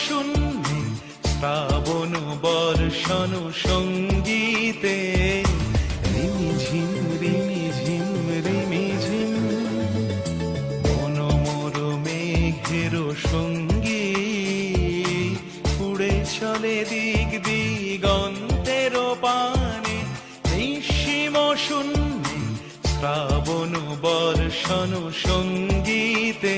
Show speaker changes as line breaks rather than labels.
শূন্যে শ্রাবণ বর্ষণ সঙ্গীতে রিমিঝিম রিমিঝিম রিমিঝিম মনোমর মেঘের সঙ্গী উড়ে চলে দিক দিগন্তের পানে নিঃসীম শূন্যে শ্রাবণ বর্ষণ সঙ্গীতে